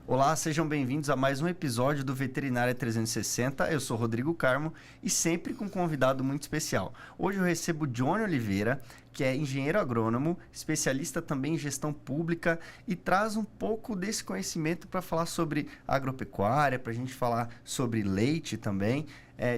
Olá, sejam bem-vindos a mais um episódio do Veterinária 360. Eu sou Rodrigo Carmo e sempre com um convidado muito especial. Hoje eu recebo Johnny Oliveira, que é engenheiro agrônomo, especialista também em gestão pública e traz um pouco desse conhecimento para falar sobre agropecuária, para a gente falar sobre leite também.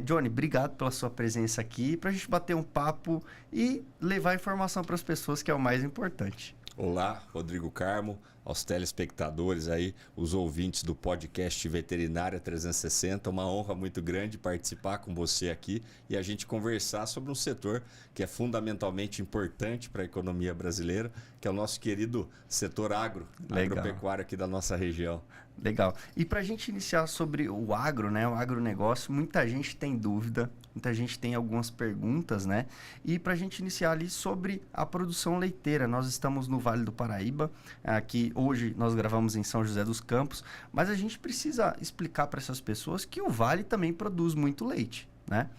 Johnny, obrigado pela sua presença aqui, para a gente bater um papo e levar informação para as pessoas, que é o mais importante. Olá, Rodrigo Carmo, aos telespectadores aí, os ouvintes do podcast Veterinária 360, uma honra muito grande participar com você aqui e a gente conversar sobre um setor que é fundamentalmente importante para a economia brasileira, que é o nosso querido setor agropecuário aqui da nossa região. Legal. E para a gente iniciar sobre o agro, né, o agronegócio, muita gente tem dúvida, muita gente tem algumas perguntas, né? E para a gente iniciar ali sobre a produção leiteira, nós estamos no Vale do Paraíba, aqui hoje nós gravamos em São José dos Campos, mas a gente precisa explicar para essas pessoas que o Vale também produz muito leite, né?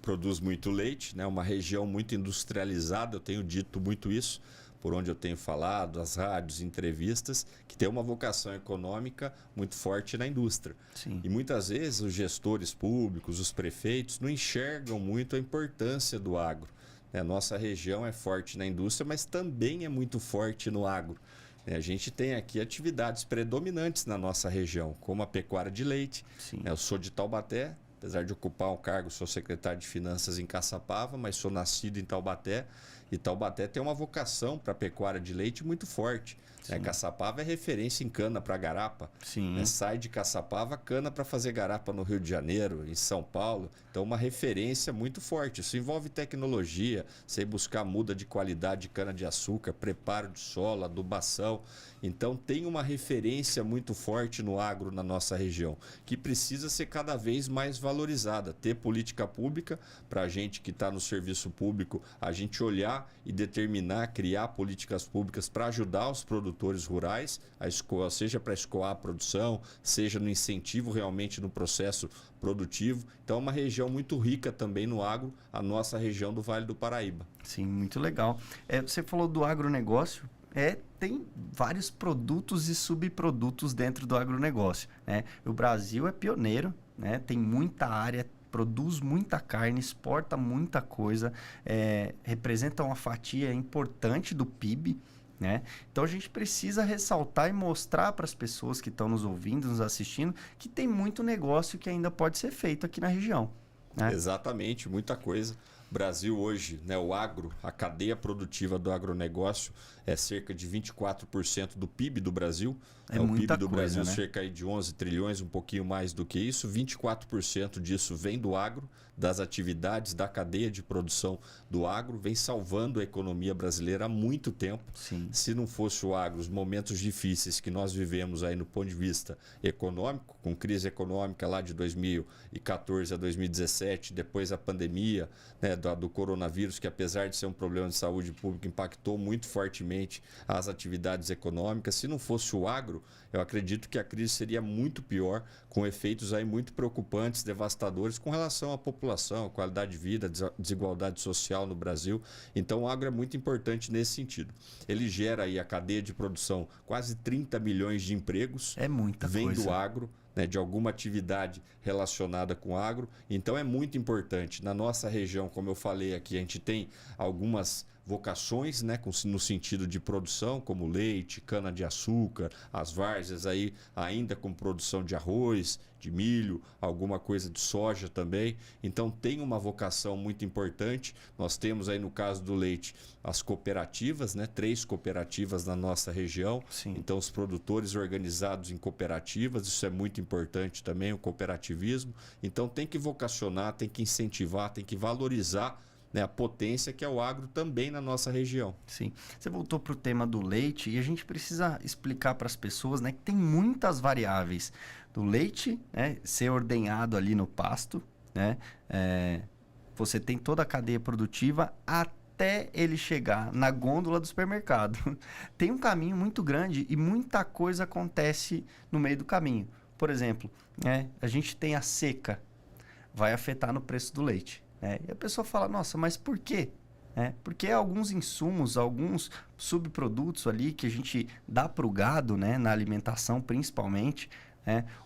Produz muito leite, né? Uma região muito industrializada, eu tenho dito muito isso, por onde eu tenho falado, as rádios, entrevistas, que tem uma vocação econômica muito forte na indústria. Sim. E muitas vezes os gestores públicos, os prefeitos, não enxergam muito a importância do agro. Nossa região é forte na indústria, mas também é muito forte no agro. A gente tem aqui atividades predominantes na nossa região, como a pecuária de leite. Sim. Eu sou de Taubaté, apesar de ocupar um cargo, sou secretário de Finanças em Caçapava, mas sou nascido em Taubaté. E Taubaté tem uma vocação para a pecuária de leite muito forte. Caçapava é referência em cana para garapa. Sim. Sai de Caçapava, cana para fazer garapa no Rio de Janeiro, em São Paulo. Então, uma referência muito forte. Isso envolve tecnologia, sei buscar muda de qualidade de cana-de-açúcar, preparo de solo, adubação. Então, tem uma referência muito forte no agro na nossa região, que precisa ser cada vez mais valorizada. Ter política pública para a gente que está no serviço público, a gente olhar e determinar, criar políticas públicas para ajudar os produtores rurais, seja para escoar a produção, seja no incentivo realmente no processo produtivo. Então é uma região muito rica também no agro, a nossa região do Vale do Paraíba. Sim, muito legal. Você falou do agronegócio. Tem vários produtos e subprodutos dentro do agronegócio, né? O Brasil é pioneiro, né? Tem muita área, produz muita carne, exporta muita coisa, representa uma fatia importante do PIB, né? Então a gente precisa ressaltar e mostrar para as pessoas que estão nos ouvindo, nos assistindo, que tem muito negócio que ainda pode ser feito aqui na região, né? Exatamente, muita coisa. Brasil hoje, o agro, a cadeia produtiva do agronegócio é cerca de 24% do PIB do Brasil. O PIB do Brasil, cerca de 11 trilhões, um pouquinho mais do que isso. 24% disso vem do agro, das atividades da cadeia de produção do agro, vem salvando a economia brasileira há muito tempo. Sim. Se não fosse o agro, os momentos difíceis que nós vivemos aí no ponto de vista econômico, com crise econômica lá de 2014 a 2017, depois a pandemia, do coronavírus, que apesar de ser um problema de saúde pública, impactou muito fortemente as atividades econômicas. Se não fosse o agro, eu acredito que a crise seria muito pior, com efeitos aí muito preocupantes, devastadores com relação à população, qualidade de vida, desigualdade social no Brasil. Então o agro é muito importante nesse sentido. Ele gera aí a cadeia de produção, quase 30 milhões de empregos. É muita coisa. Vem do agro. De alguma atividade relacionada com agro. Então é muito importante. Na nossa região, como eu falei aqui, a gente tem algumas vocações, no sentido de produção, como leite, cana-de-açúcar, as várzeas aí ainda com produção de arroz, de milho, alguma coisa de soja também. Então tem uma vocação muito importante. Nós temos aí no caso do leite as cooperativas, 3 cooperativas na nossa região. Sim. Então os produtores organizados em cooperativas, isso é muito importante também, o cooperativismo. Então tem que vocacionar, tem que incentivar, tem que valorizar a potência que é o agro também na nossa região. Sim. Você voltou para o tema do leite e a gente precisa explicar para as pessoas, que tem muitas variáveis. Do leite, ser ordenhado ali no pasto, você tem toda a cadeia produtiva até ele chegar na gôndola do supermercado. Tem um caminho muito grande e muita coisa acontece no meio do caminho. Por exemplo, a gente tem a seca, vai afetar no preço do leite. E a pessoa fala, nossa, mas por quê? né? Porque alguns insumos, alguns subprodutos ali que a gente dá para o gado, né? Na alimentação principalmente,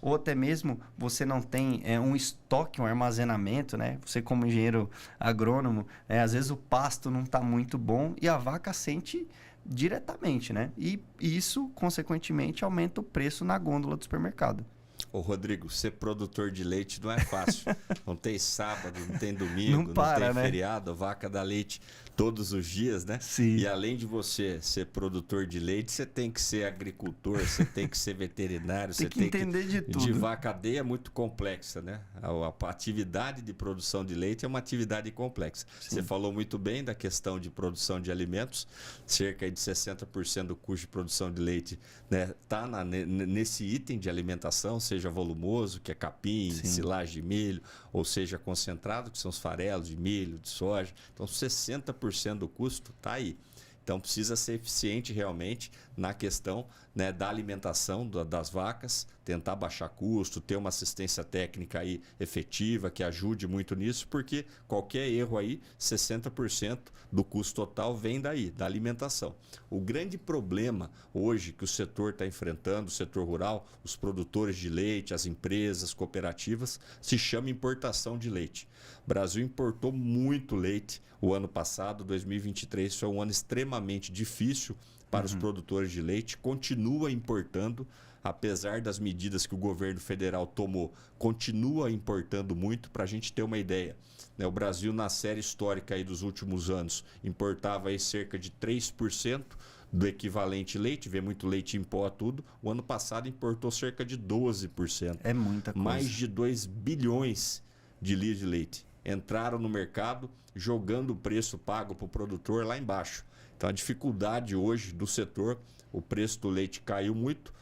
ou até mesmo você não tem um estoque, um armazenamento, né? Você como engenheiro agrônomo, às vezes o pasto não está muito bom e a vaca sente diretamente, né? E isso, consequentemente, aumenta o preço na gôndola do supermercado. Ô Rodrigo, ser produtor de leite não é fácil. Não tem sábado, não tem domingo, Não para, tem né? feriado, a vaca dá leite todos os dias, né? Sim. E além de você ser produtor de leite, você tem que ser agricultor, você tem que ser veterinário, Tem você que entender de tudo. De vaca, a cadeia é muito complexa, né? A atividade de produção de leite é uma atividade complexa. Sim. Você falou muito bem da questão de produção de alimentos, cerca de 60% do custo de produção de leite, né, tá nesse item de alimentação, seja volumoso, que é capim, Sim. silagem de milho, ou seja concentrado, que são os farelos de milho, de soja. Então 60% do custo está aí. Então precisa ser eficiente realmente na questão, né, da alimentação das vacas, tentar baixar custo, ter uma assistência técnica aí efetiva que ajude muito nisso, porque qualquer erro aí, 60% do custo total vem daí, da alimentação. O grande problema hoje que o setor está enfrentando, o setor rural, os produtores de leite, as empresas, cooperativas, se chama importação de leite. O Brasil importou muito leite o ano passado, 2023 foi um ano extremamente difícil para os produtores de leite, continua importando, apesar das medidas que o governo federal tomou, continua importando muito. Para a gente ter uma ideia, né? O Brasil, na série histórica aí dos últimos anos, importava aí cerca de 3% do equivalente leite, vê muito leite em pó, tudo. O ano passado importou cerca de 12%. É muita coisa. Mais de 2 bilhões de litros de leite entraram no mercado, jogando o preço pago para o produtor lá embaixo. Então a dificuldade hoje do setor, o preço do leite caiu muito,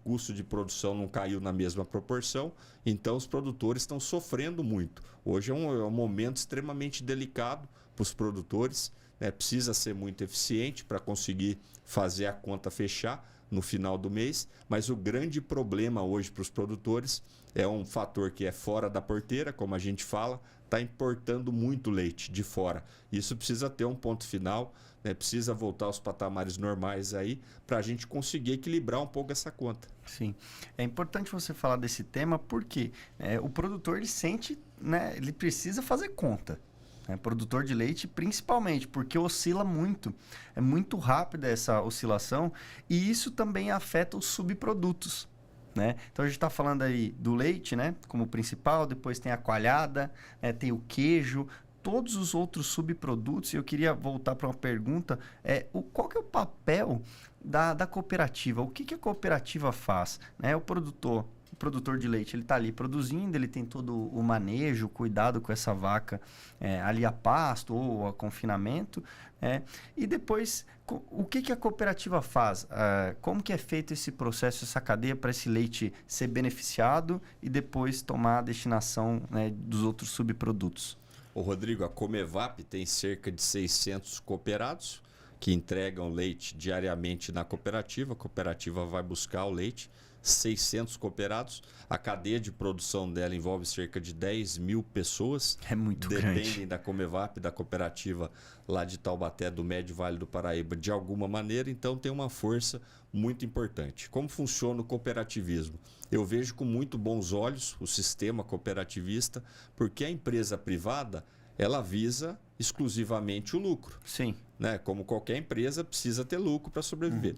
custo de produção não caiu na mesma proporção, então os produtores estão sofrendo muito. Hoje é um momento extremamente delicado para os produtores, né? Precisa ser muito eficiente para conseguir fazer a conta fechar no final do mês, mas o grande problema hoje para os produtores é um fator que é fora da porteira, como a gente fala, está importando muito leite de fora. Isso precisa ter um ponto final, né? Precisa voltar aos patamares normais aí para a gente conseguir equilibrar um pouco essa conta. Sim, é importante você falar desse tema porque o produtor ele sente, né, ele precisa fazer conta. Produtor de leite, principalmente, porque oscila muito. É muito rápida essa oscilação e isso também afeta os subprodutos, né? Então, a gente está falando aí do leite, né, como principal, depois tem a coalhada, tem o queijo, todos os outros subprodutos. E eu queria voltar para uma pergunta, qual que é o papel da cooperativa? O que a cooperativa faz? O produtor de leite, ele está ali produzindo, ele tem todo o manejo, o cuidado com essa vaca ali a pasto ou a confinamento. E depois, o que a cooperativa faz? Como que é feito esse processo, essa cadeia para esse leite ser beneficiado e depois tomar a destinação, né, dos outros subprodutos? Ô Rodrigo, a Comevap tem cerca de 600 cooperados que entregam leite diariamente na cooperativa. A cooperativa vai buscar o leite. 600 cooperados, a cadeia de produção dela envolve cerca de 10 mil pessoas. É muito grande. Dependem da Comevap, da cooperativa lá de Taubaté, do Médio Vale do Paraíba, de alguma maneira, então tem uma força muito importante. Como funciona o cooperativismo? Eu vejo com muito bons olhos o sistema cooperativista, porque a empresa privada, ela visa exclusivamente o lucro. Sim. Né? Como qualquer empresa, precisa ter lucro para sobreviver.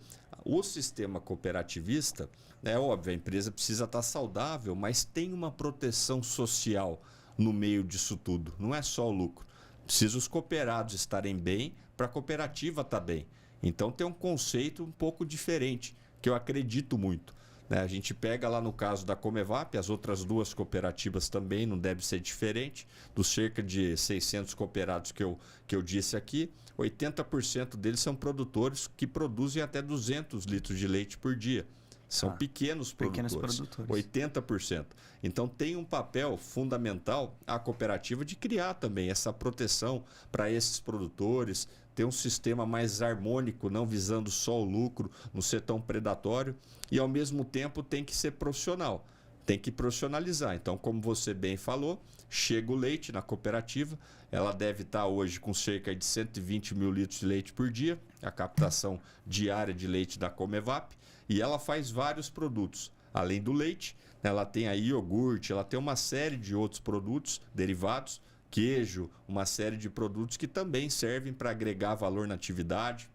O sistema cooperativista, é óbvio, a empresa precisa estar saudável, mas tem uma proteção social no meio disso tudo. Não é só o lucro. Precisa os cooperados estarem bem para a cooperativa estar bem. Então tem um conceito um pouco diferente, que eu acredito muito. Né? A gente pega lá no caso da Comevap, as outras duas cooperativas também, não deve ser diferente. Dos cerca de 600 cooperados que eu disse aqui, 80% deles são produtores que produzem até 200 litros de leite por dia. São pequenos produtores, 80%. Então tem um papel fundamental a cooperativa de criar também essa proteção para esses produtores, ter um sistema mais harmônico, não visando só o lucro, não ser tão predatório, e ao mesmo tempo tem que ser profissional. tem que profissionalizar. Então, como você bem falou, chega o leite na cooperativa, ela deve estar hoje com cerca de 120 mil litros de leite por dia, a captação diária de leite da Comevap, e ela faz vários produtos. Além do leite, ela tem aí iogurte, ela tem uma série de outros produtos derivados, queijo, uma série de produtos que também servem para agregar valor na atividade,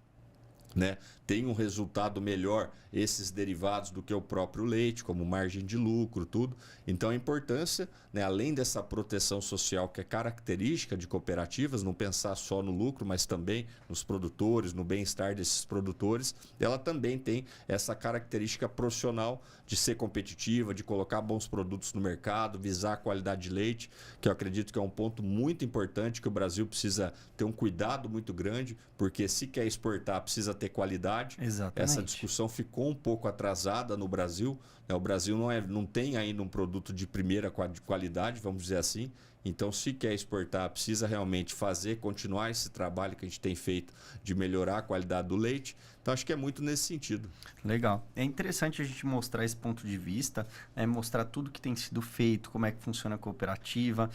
né? Tem um resultado melhor esses derivados do que o próprio leite, como margem de lucro, tudo. Então a importância, né, além dessa proteção social que é característica de cooperativas, não pensar só no lucro, mas também nos produtores, no bem-estar desses produtores, ela também tem essa característica profissional de ser competitiva, de colocar bons produtos no mercado, visar a qualidade de leite, que eu acredito que é um ponto muito importante que o Brasil precisa ter um cuidado muito grande, porque se quer exportar precisa ter qualidade. Exatamente. Essa discussão ficou um pouco atrasada no Brasil, né? O Brasil não tem ainda um produto de primeira qualidade, vamos dizer assim. Então, se quer exportar, precisa realmente continuar esse trabalho que a gente tem feito de melhorar a qualidade do leite. Então, acho que é muito nesse sentido. Legal. É interessante a gente mostrar esse ponto de vista, mostrar tudo que tem sido feito, como é que funciona a cooperativa.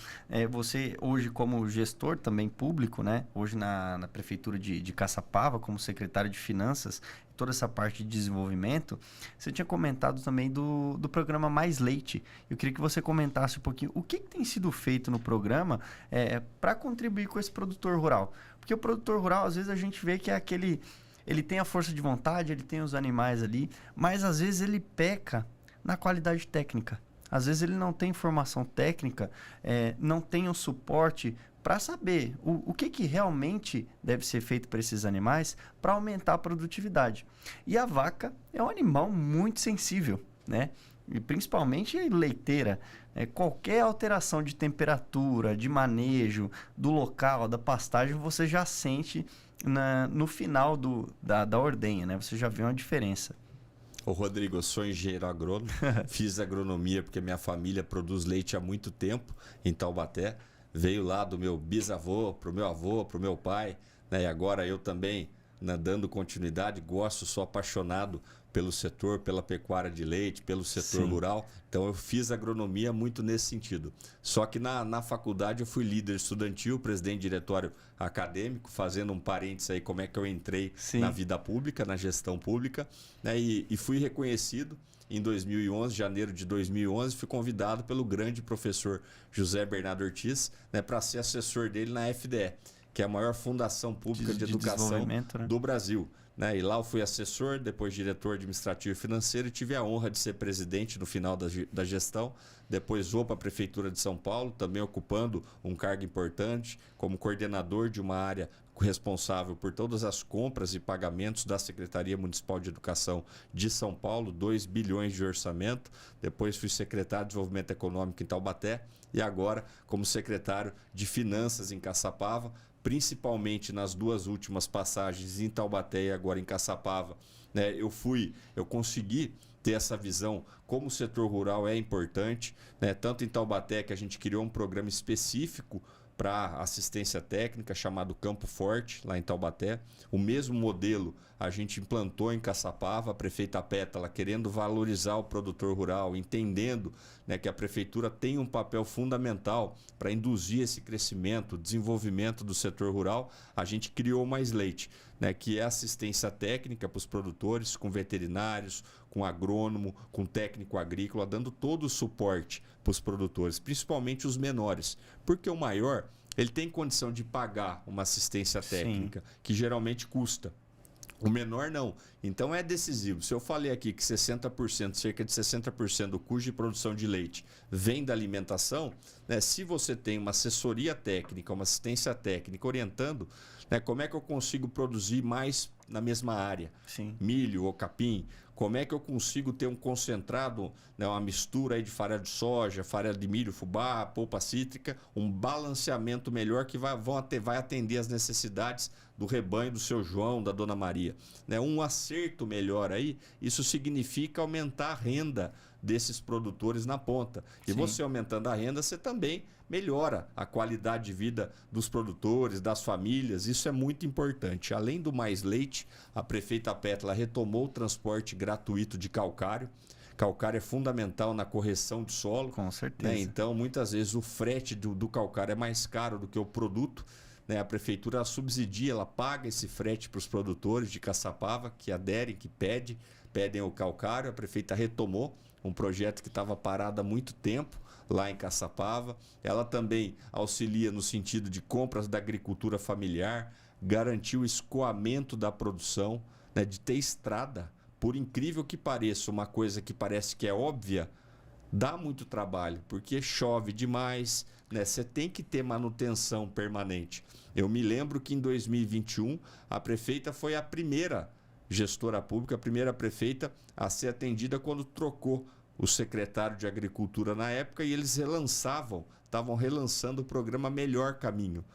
Você, hoje, como gestor também público, né? Hoje na Prefeitura de Caçapava, como secretário de Finanças, toda essa parte de desenvolvimento, você tinha comentado também do programa Mais Leite. Eu queria que você comentasse um pouquinho o que tem sido feito no programa para contribuir com esse produtor rural. Porque o produtor rural, às vezes, a gente vê que é aquele... Ele tem a força de vontade, ele tem os animais ali, mas às vezes ele peca na qualidade técnica. Às vezes ele não tem formação técnica, não tem o suporte para saber o que realmente deve ser feito para esses animais para aumentar a produtividade. E a vaca é um animal muito sensível, né? E principalmente leiteira. Qualquer alteração de temperatura, de manejo, do local, da pastagem, você já sente no final da ordenha, né? Você já vê uma diferença. Ô Rodrigo, eu sou engenheiro agrônomo, fiz agronomia porque minha família produz leite há muito tempo em Taubaté. Veio lá do meu bisavô, para o meu avô, para o meu pai, né? E agora eu também, né, dando continuidade, sou apaixonado pelo setor, pela pecuária de leite, pelo setor Sim. rural. Então eu fiz agronomia muito nesse sentido. Só que na faculdade eu fui líder estudantil, presidente de diretório acadêmico, fazendo um parênteses aí como é que eu entrei Sim. na vida pública, na gestão pública, né? E fui reconhecido em 2011, janeiro de 2011, fui convidado pelo grande professor José Bernardo Ortiz, né, para ser assessor dele na FDE, que é a maior fundação pública de educação, né, do Brasil. Né? E lá eu fui assessor, depois diretor administrativo e financeiro, e tive a honra de ser presidente no final da gestão. Depois vou para a Prefeitura de São Paulo, também ocupando um cargo importante como coordenador de uma área responsável por todas as compras e pagamentos da Secretaria Municipal de Educação de São Paulo, 2 bilhões de orçamento. Depois fui secretário de Desenvolvimento Econômico em Taubaté e agora como secretário de Finanças em Caçapava, principalmente nas duas últimas passagens em Taubaté e agora em Caçapava, né? Eu consegui ter essa visão como o setor rural é importante, né? Tanto em Taubaté que a gente criou um programa específico para assistência técnica chamado Campo Forte, lá em Taubaté. O mesmo modelo a gente implantou em Caçapava, a prefeita Pétala querendo valorizar o produtor rural, entendendo, né, que a prefeitura tem um papel fundamental para induzir esse crescimento, desenvolvimento do setor rural. A gente criou o Mais Leite, né, que é assistência técnica para os produtores, com veterinários, com agrônomo, com técnico agrícola, dando todo o suporte para os produtores, principalmente os menores, porque o maior ele tem condição de pagar uma assistência técnica, sim, que geralmente custa. O menor não. Então é decisivo. Se eu falei aqui que 60%, cerca de 60% do custo de produção de leite vem da alimentação, né, se você tem uma assessoria técnica, uma assistência técnica orientando, né, como é que eu consigo produzir mais na mesma área? Sim. Milho ou capim? Como é que eu consigo ter um concentrado, né, uma mistura aí de farelo de soja, farelo de milho, fubá, polpa cítrica, um balanceamento melhor que vai atender as necessidades do rebanho do seu João, da Dona Maria. Né, um acerto melhor aí, isso significa aumentar a renda desses produtores na ponta. E sim, você aumentando a renda, você também melhora a qualidade de vida dos produtores, das famílias. Isso é muito importante. Além do Mais Leite, a prefeita Pétala retomou o transporte gratuito de calcário. Calcário é fundamental na correção de solo. Com certeza. Né? Então, muitas vezes o frete do calcário é mais caro do que o produto. Né? A prefeitura subsidia, ela paga esse frete para os produtores de Caçapava, que aderem, que pedem o calcário. A prefeita retomou um projeto que estava parado há muito tempo lá em Caçapava. Ela também auxilia no sentido de compras da agricultura familiar, garantir o escoamento da produção, né? De ter estrada. Por incrível que pareça, uma coisa que parece que é óbvia, dá muito trabalho, porque chove demais, né? Você tem que ter manutenção permanente. Eu me lembro que em 2021 a prefeita foi a primeira gestora pública, a primeira prefeita a ser atendida quando trocou o secretário de Agricultura na época, e eles estavam relançando o programa Melhor Caminho,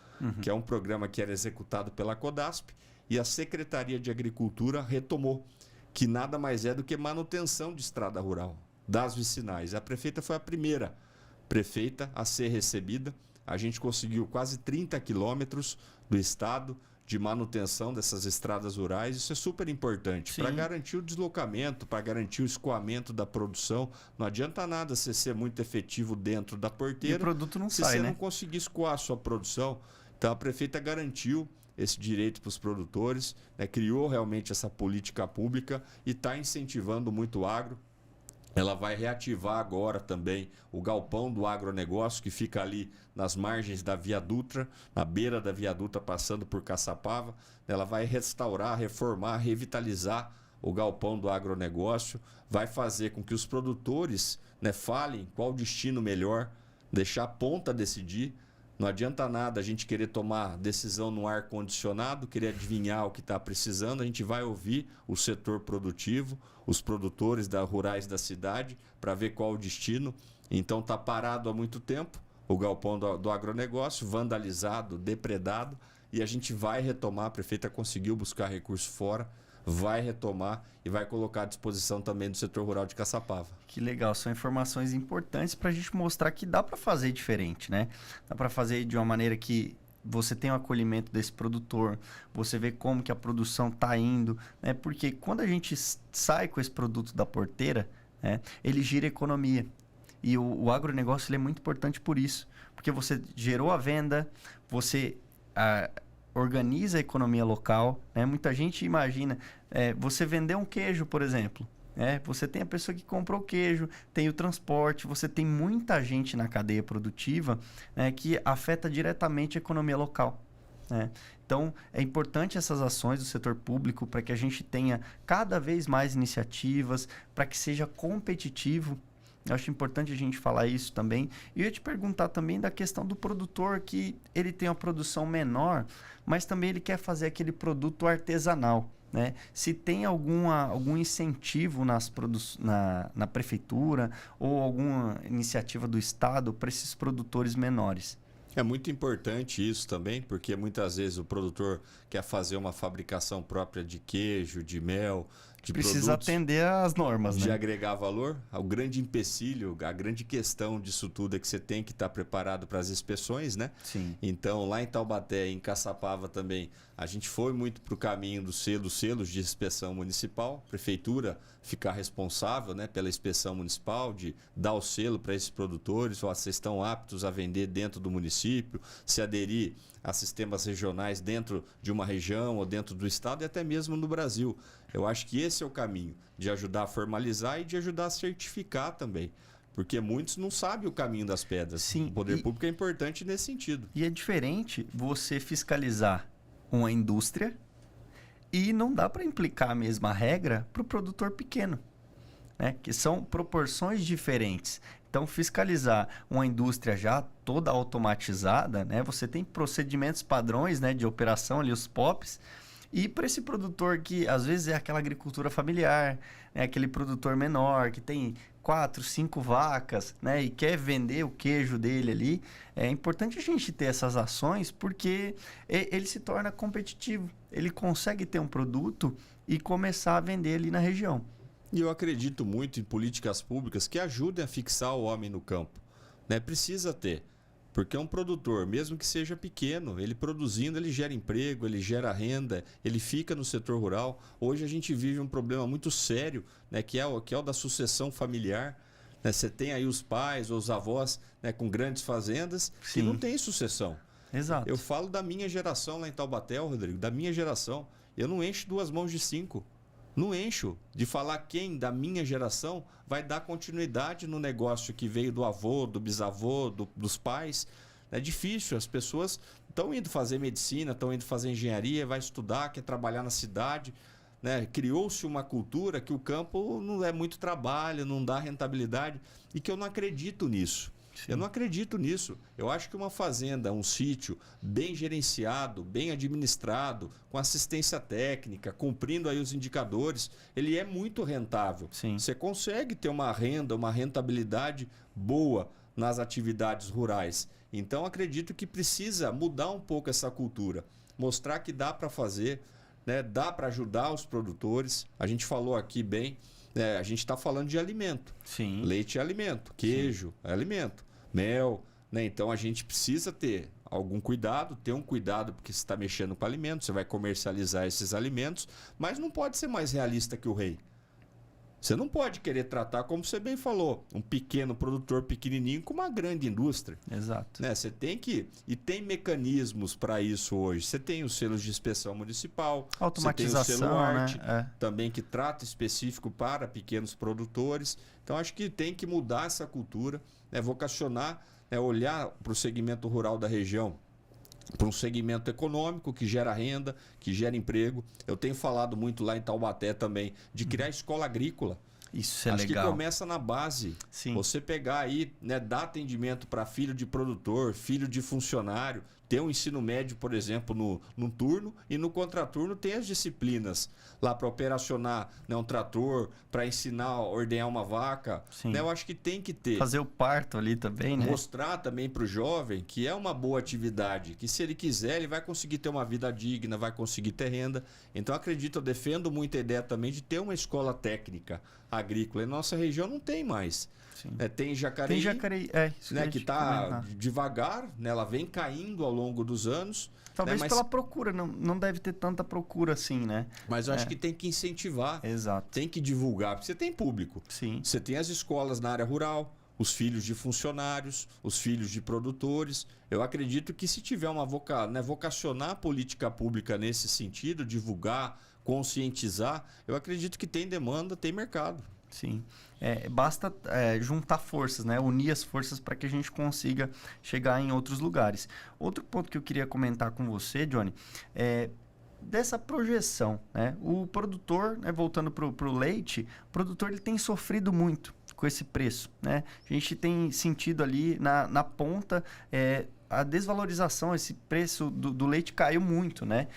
que é um programa que era executado pela Codasp, e a Secretaria de Agricultura retomou, que nada mais é do que manutenção de estrada rural, das vicinais. A prefeita foi a primeira prefeita a ser recebida. A gente conseguiu quase 30 quilômetros do estado de manutenção dessas estradas rurais. Isso é super importante para garantir o deslocamento, para garantir o escoamento da produção. Não adianta nada você ser muito efetivo dentro da porteira, e o produto não se sai, você né? não conseguir escoar a sua produção. Então a prefeita garantiu esse direito para os produtores, né? Criou realmente essa política pública e está incentivando muito o agro. Ela vai reativar agora também o galpão do agronegócio, que fica ali nas margens da Via Dutra, na beira da Via Dutra, passando por Caçapava. Ela vai restaurar, reformar, revitalizar o galpão do agronegócio, vai fazer com que os produtores, né, falem qual o destino melhor, deixar a ponta decidir. Não adianta nada a gente querer tomar decisão no ar-condicionado, querer adivinhar o que está precisando. A gente vai ouvir o setor produtivo, os produtores rurais da cidade, para ver qual o destino. Então está parado há muito tempo o galpão do agronegócio, vandalizado, depredado, e a gente vai retomar. A prefeita conseguiu buscar recurso fora, vai retomar e vai colocar à disposição também do setor rural de Caçapava. Que legal, são informações importantes para a gente mostrar que dá para fazer diferente, né? Dá para fazer de uma maneira que você tem o acolhimento desse produtor, você vê como que a produção está indo, né? Porque quando a gente sai com esse produto da porteira, né, ele gira a economia. E o agronegócio ele é muito importante por isso, porque você gerou a venda, você organiza a economia local, né? Muita gente imagina, você vender um queijo, por exemplo, você tem a pessoa que comprou o queijo, tem o transporte, você tem muita gente na cadeia produtiva, né, que afeta diretamente a economia local, né? Então, é importante essas ações do setor público para que a gente tenha cada vez mais iniciativas, para que seja competitivo. Eu acho importante a gente falar isso também. E eu ia te perguntar também da questão do produtor, que ele tem uma produção menor, mas também ele quer fazer aquele produto artesanal, né? Se tem algum incentivo na prefeitura ou alguma iniciativa do Estado para esses produtores menores. É muito importante isso também, porque muitas vezes o produtor quer fazer uma fabricação própria de queijo, de mel, de Precisa produtos atender às normas, de né? agregar valor. O grande empecilho, a grande questão disso tudo é que você tem que estar preparado para as inspeções, né? Sim. Então, lá em Taubaté, em Caçapava também, a gente foi muito para o caminho dos selos de inspeção municipal. Prefeitura ficar responsável, né, pela inspeção municipal, de dar o selo para esses produtores, ou vocês estão aptos a vender dentro do município, se aderir a sistemas regionais dentro de uma região ou dentro do estado e até mesmo no Brasil. Eu acho que esse é o caminho, de ajudar a formalizar e de ajudar a certificar também. Porque muitos não sabem o caminho das pedras. Sim, o poder público é importante nesse sentido. E é diferente você fiscalizar uma indústria e não dá para implicar a mesma regra para o produtor pequeno, né? Que são proporções diferentes. Então, fiscalizar uma indústria já toda automatizada, né? Você tem procedimentos padrões, né, de operação ali, os POPs. E para esse produtor que às vezes é aquela agricultura familiar, né, aquele produtor menor que tem 4, 5 vacas, né, e quer vender o queijo dele ali, é importante a gente ter essas ações porque ele se torna competitivo. Ele consegue ter um produto e começar a vender ali na região. E eu acredito muito em políticas públicas que ajudem a fixar o homem no campo, né? Precisa ter. Porque um produtor, mesmo que seja pequeno, ele produzindo, ele gera emprego, ele gera renda, ele fica no setor rural. Hoje a gente vive um problema muito sério, né, que é o da sucessão familiar. Né? Você tem aí os pais ou os avós, né, com grandes fazendas que não têm sucessão. Exato. Eu falo da minha geração lá em Taubaté, Rodrigo, da minha geração. Eu não encho 2 mãos de 5. Não encho de falar quem da minha geração vai dar continuidade no negócio que veio do avô, do bisavô, dos pais. É difícil, as pessoas estão indo fazer medicina, estão indo fazer engenharia, vai estudar, quer trabalhar na cidade. Né? Criou-se uma cultura que o campo não é muito trabalho, não dá rentabilidade e que eu não acredito nisso. Sim. Eu não acredito nisso. Eu acho que uma fazenda, um sítio bem gerenciado, bem administrado, com assistência técnica, cumprindo aí os indicadores, ele é muito rentável. Sim. Você consegue ter uma renda, uma rentabilidade boa nas atividades rurais. Então, acredito que precisa mudar um pouco essa cultura. Mostrar que dá para fazer, né? Dá para ajudar os produtores. A gente falou aqui bem, a gente está falando de alimento. Sim. Leite é alimento, queijo é alimento, mel, né? Então a gente precisa ter algum cuidado, ter um cuidado porque você está mexendo com alimentos, você vai comercializar esses alimentos, mas não pode ser mais realista que o rei. Você não pode querer tratar, como você bem falou, um pequeno produtor pequenininho com uma grande indústria. Exato. Né? Você tem que... E tem mecanismos para isso hoje. Você tem os selos de inspeção municipal. Automatização, você tem o selo arte, né? também que trata específico para pequenos produtores. Então, acho que tem que mudar essa cultura, né? Vocacionar, né? Olhar para o segmento rural da região, para um segmento econômico que gera renda, que gera emprego. Eu tenho falado muito lá em Taubaté também de criar escola agrícola. Isso é Acho legal. que começa na base. Sim. Você pegar aí, né, dar atendimento para filho de produtor, filho de funcionário, ter um ensino médio, por exemplo, no turno, e no contraturno tem as disciplinas lá para operacionar, né, um trator, para ensinar a ordenhar uma vaca. Né, eu acho que tem que ter. Fazer o parto ali também, né? Mostrar também para o jovem que é uma boa atividade, que se ele quiser, ele vai conseguir ter uma vida digna, vai conseguir ter renda. Então, eu defendo muito a ideia também de ter uma escola técnica agrícola. Em nossa região não tem mais. Tem Jacareí, né, que está devagar, né, ela vem caindo ao longo dos anos. Talvez pela procura, não deve ter tanta procura assim, né? Mas eu acho que tem que incentivar, Exato. Tem que divulgar, porque você tem público. Sim. Você tem as escolas na área rural, os filhos de funcionários, os filhos de produtores. Eu acredito que se tiver uma vocacionar a política pública nesse sentido, divulgar, conscientizar, eu acredito que tem demanda, tem mercado. Sim. Basta juntar forças, né? Unir as forças para que a gente consiga chegar em outros lugares. Outro ponto que eu queria comentar com você, Johnny, é dessa projeção, né? O produtor, né, voltando para o leite, o produtor ele tem sofrido muito com esse preço, né? A gente tem sentido ali na ponta a desvalorização, esse preço do leite caiu muito, né?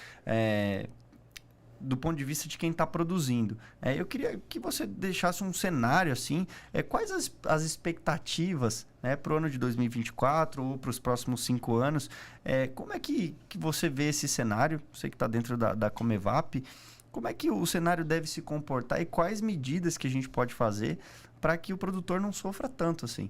Do ponto de vista de quem está produzindo. Eu queria que você deixasse um cenário assim, quais as expectativas, né, para o ano de 2024 ou para os próximos 5 anos, como é que você vê esse cenário, você que está dentro da Comevap, como é que o cenário deve se comportar e quais medidas que a gente pode fazer para que o produtor não sofra tanto assim?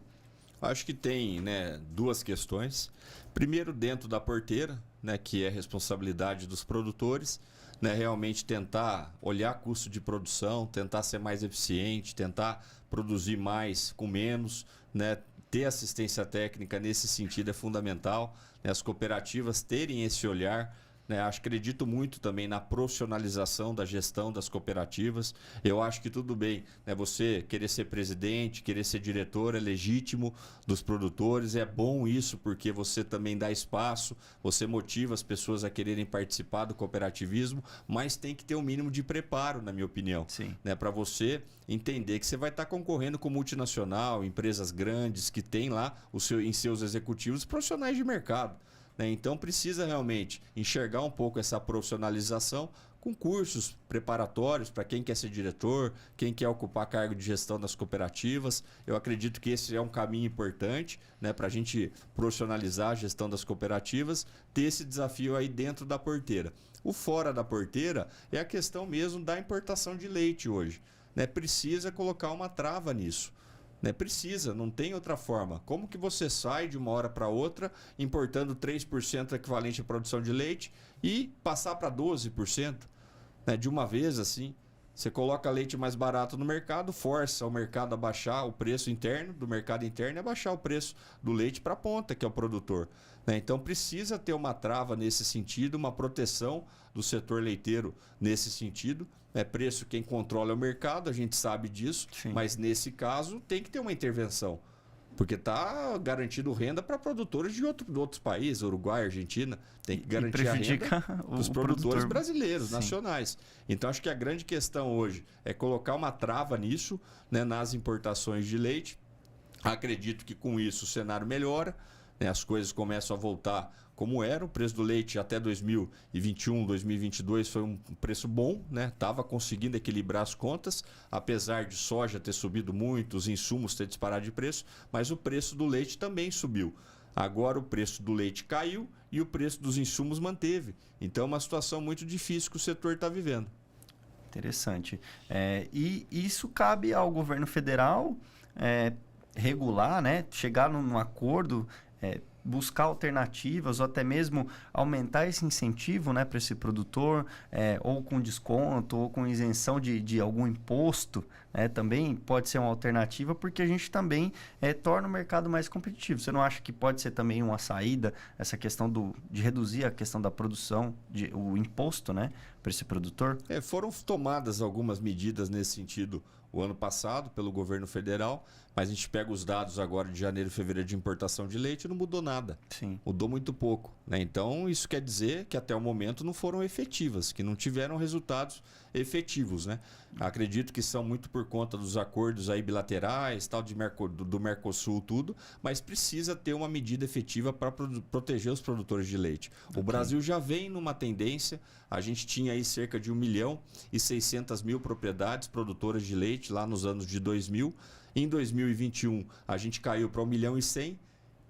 Acho que tem, né, 2 questões. Primeiro, dentro da porteira, né, que é responsabilidade dos produtores, né, realmente tentar olhar custo de produção, tentar ser mais eficiente, tentar produzir mais com menos, né, ter assistência técnica nesse sentido é fundamental, né, as cooperativas terem esse olhar. Né, acredito muito também na profissionalização da gestão das cooperativas. Eu acho que tudo bem, né, você querer ser presidente, querer ser diretor é legítimo dos produtores, é bom isso porque você também dá espaço, você motiva as pessoas a quererem participar do cooperativismo, mas tem que ter um mínimo de preparo, na minha opinião, né, para você entender que você vai estar concorrendo com multinacional, empresas grandes que têm lá em seus executivos profissionais de mercado. Então precisa realmente enxergar um pouco essa profissionalização com cursos preparatórios para quem quer ser diretor, quem quer ocupar cargo de gestão das cooperativas. Eu acredito que esse é um caminho importante, né, para a gente profissionalizar a gestão das cooperativas, ter esse desafio aí dentro da porteira. O fora da porteira é a questão mesmo da importação de leite hoje. Né? Precisa colocar uma trava nisso. Né? Precisa, não tem outra forma. Como que você sai de uma hora para outra importando 3% equivalente à produção de leite e passar para 12%, né? De uma vez assim? Você coloca leite mais barato no mercado, força o mercado a baixar o preço interno do mercado interno e a baixar o preço do leite para a ponta, que é o produtor. Né? Então precisa ter uma trava nesse sentido, uma proteção do setor leiteiro nesse sentido. Preço quem controla é o mercado, a gente sabe disso, Sim. Mas nesse caso tem que ter uma intervenção. Porque está garantindo renda para produtores de outros países, Uruguai, Argentina. Tem que garantir a renda para os produtores brasileiros, sim, nacionais. Então, acho que a grande questão hoje é colocar uma trava nisso, né, nas importações de leite. Acredito que com isso o cenário melhora, né, as coisas começam a voltar como era. O preço do leite até 2021, 2022 foi um preço bom, né? Estava conseguindo equilibrar as contas, apesar de soja ter subido muito, os insumos ter disparado de preço, mas o preço do leite também subiu. Agora o preço do leite caiu e o preço dos insumos manteve. Então é uma situação muito difícil que o setor está vivendo. Interessante. E isso cabe ao governo federal regular, né? Chegar num acordo, buscar alternativas ou até mesmo aumentar esse incentivo, né, para esse produtor, ou com desconto ou com isenção de algum imposto, né, também pode ser uma alternativa, porque a gente também torna o mercado mais competitivo. Você não acha que pode ser também uma saída essa questão de reduzir a questão da produção, o imposto, né, para esse produtor? Foram tomadas algumas medidas nesse sentido o ano passado pelo governo federal, mas a gente pega os dados agora de janeiro e fevereiro de importação de leite e não mudou nada. Sim. Mudou muito pouco. Né? Então, isso quer dizer que até o momento não foram efetivas, que não tiveram resultados efetivos. Né? Acredito que são muito por conta dos acordos aí bilaterais, tal do Mercosul, tudo, mas precisa ter uma medida efetiva para proteger os produtores de leite. Okay. O Brasil já vem numa tendência, a gente tinha aí cerca de 1.600.000 propriedades produtoras de leite lá nos anos de 2000. Em 2021, a gente caiu para 1.100.000.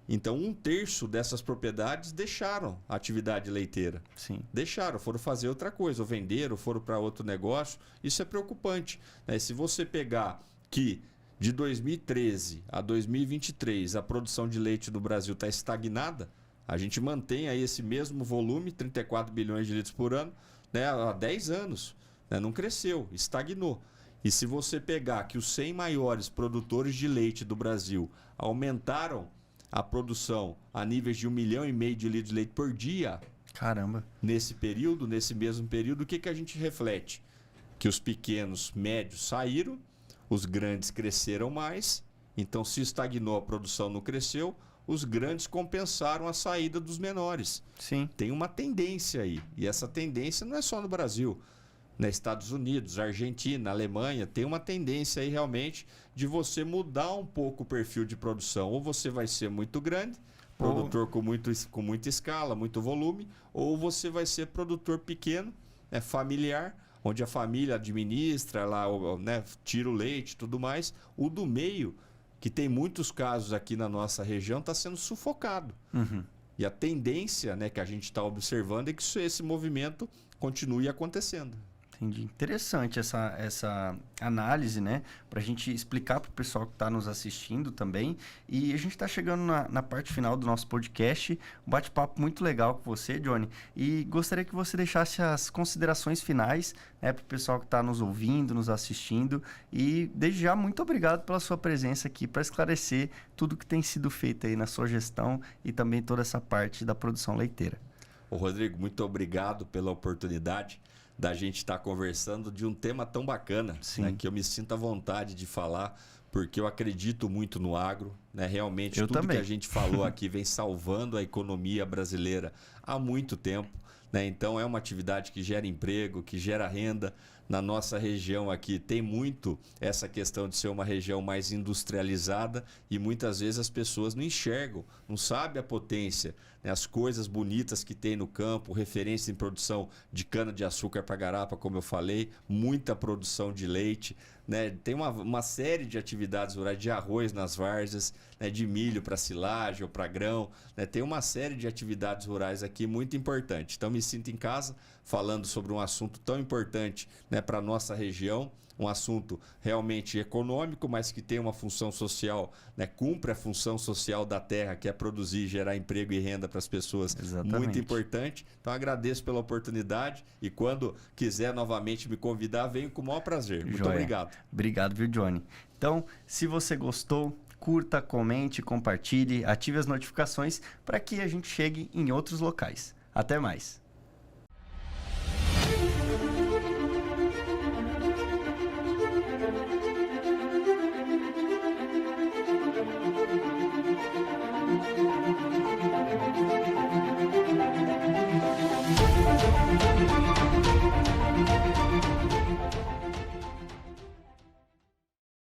Então, 1/3 dessas propriedades deixaram a atividade leiteira. Sim. Deixaram, foram fazer outra coisa, ou venderam, ou foram para outro negócio. Isso é preocupante. Né? Se você pegar que de 2013 a 2023 a produção de leite no Brasil está estagnada, a gente mantém aí esse mesmo volume, 34 bilhões de litros por ano, né, há 10 anos. Né, não cresceu, estagnou. E se você pegar que os 100 maiores produtores de leite do Brasil aumentaram a produção a níveis de 1,5 milhão de litros de leite por dia, caramba, nesse mesmo período, o que a gente reflete? Que os pequenos, médios saíram, os grandes cresceram mais, então se estagnou a produção, não cresceu, os grandes compensaram a saída dos menores. Sim. Tem uma tendência aí, e essa tendência não é só no Brasil. Nos Estados Unidos, Argentina, Alemanha, tem uma tendência aí realmente de você mudar um pouco o perfil de produção. Ou você vai ser muito grande, produtor com muita escala, muito volume, ou você vai ser produtor pequeno, familiar, onde a família administra lá, né, tira o leite e tudo mais. O do meio, que tem muitos casos aqui na nossa região, está sendo sufocado. Uhum. E a tendência, né, que a gente está observando é que esse movimento continue acontecendo. Entendi. Interessante essa análise, né? Para a gente explicar para o pessoal que está nos assistindo também. E a gente está chegando na parte final do nosso podcast. Um bate-papo muito legal com você, Johnny. E gostaria que você deixasse as considerações finais, né, para o pessoal que está nos ouvindo, nos assistindo. E desde já, muito obrigado pela sua presença aqui para esclarecer tudo que tem sido feito aí na sua gestão e também toda essa parte da produção leiteira. Ô Rodrigo, muito obrigado pela oportunidade da gente estar conversando de um tema tão bacana, né, que eu me sinto à vontade de falar, porque eu acredito muito no agro. Né? Realmente, tudo também que a gente falou aqui vem salvando a economia brasileira há muito tempo. Né? Então, é uma atividade que gera emprego, que gera renda. Na nossa região aqui tem muito essa questão de ser uma região mais industrializada e muitas vezes as pessoas não enxergam, não sabem a potência, né? As coisas bonitas que tem no campo, referência em produção de cana-de-açúcar para garapa, como eu falei, muita produção de leite. Né? Tem uma série de atividades rurais, de arroz nas várzeas, né? De milho para silagem ou para grão. Né? Tem uma série de atividades rurais aqui muito importante. Então, me sinto em casa falando sobre um assunto tão importante, né, para a nossa região. Um assunto realmente econômico, mas que tem uma função social, né? Cumpre a função social da terra, que é produzir, gerar emprego e renda para as pessoas. Exatamente. Muito importante. Então agradeço pela oportunidade e quando quiser novamente me convidar, venho com o maior prazer. Muito Joia. obrigado. Obrigado, viu, Johnny? Então, se você gostou, curta, comente, compartilhe, ative as notificações para que a gente chegue em outros locais. Até mais!